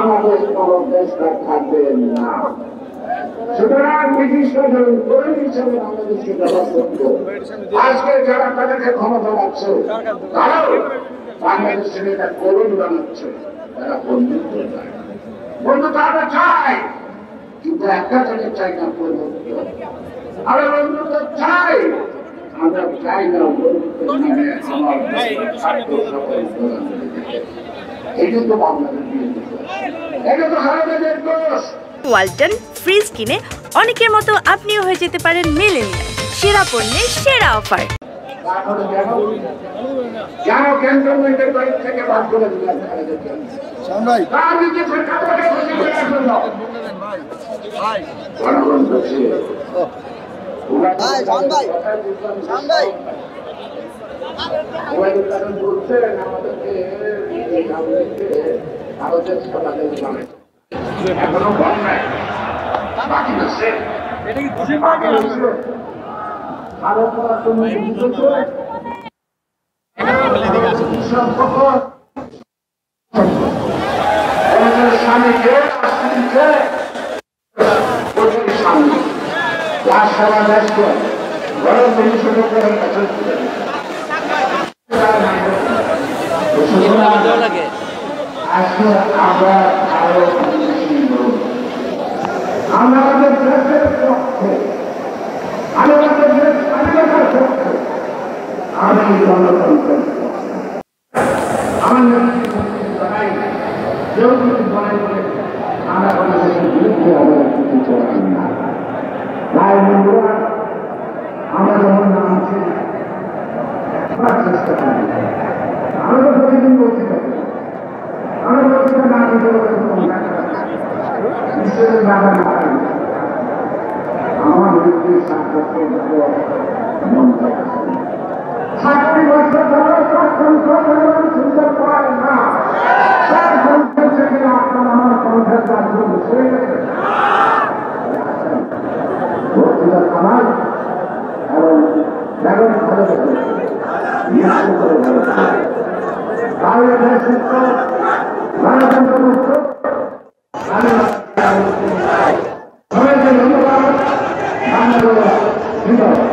বাংলাদেশ কোনো দেশটা থাকবে না। সুতরাং ব্রিটিশরা যখন তরুণ হিসেবে বাংলাদেশকে ব্যবহার করত, আজকে যারা তাদেরকে ক্ষমতা রাখছে তারাও বাংলাদেশের এটা করুণ বানাচ্ছে। তারা বন্ধুত্ব চায়, বন্ধুত্ব আমরা চাই, কিন্তু একটা থেকে চাই না বন্ধুত্ব। আমরা বন্ধুত্ব চাই, আমরা চাই না বন্ধুত্ব। এটা তো বাংলাদেশ, এটা তো খালেদাদের দোষ। ওয়ালটন ফ্রিজ কিনে অনেকের মতো আপনিও হয়ে যেতে পারেন মিলেনিয়াল। সেরা পণ্যের সেরা অফার। কেন ক্যান্টনমেন্টের বাইরে থেকে বাদ করে দিলেন? এখনো বল নাই, বাকি আছে। স্বামীকে স্ত্রীকে স্বামী তার সারা দেশকে বড় পরিষদ করার কাছে আজকে আমরা আরো আমাদের দেশের পক্ষে, আমাদের দেশের স্বাধীনতার পক্ষে, আমি গণতন্ত্রের আমার কেউ যদি বলে আমরা গণতন্ত্রের বিরুদ্ধে আমরা কিছু চাই না। তাই বন্ধুরা, আমরা যখন নামছি চেষ্টা করি, আমরা তো প্রতিদিন বলতে পারি, আমরা বলছি না বিশ্বের বাবা না আমার মৃত্যুর সাক্ষাৎ মন্ত্র 60 বছর ধরে সুন্দর পায় না, তার কণ্ঠের থেকে আপনার আমার কণ্ঠের মাধ্যম শুয়ে গেছে খামার এবং বেগম ভালো করে গণতন্ত্র মুক্ত ধন্যবাদ।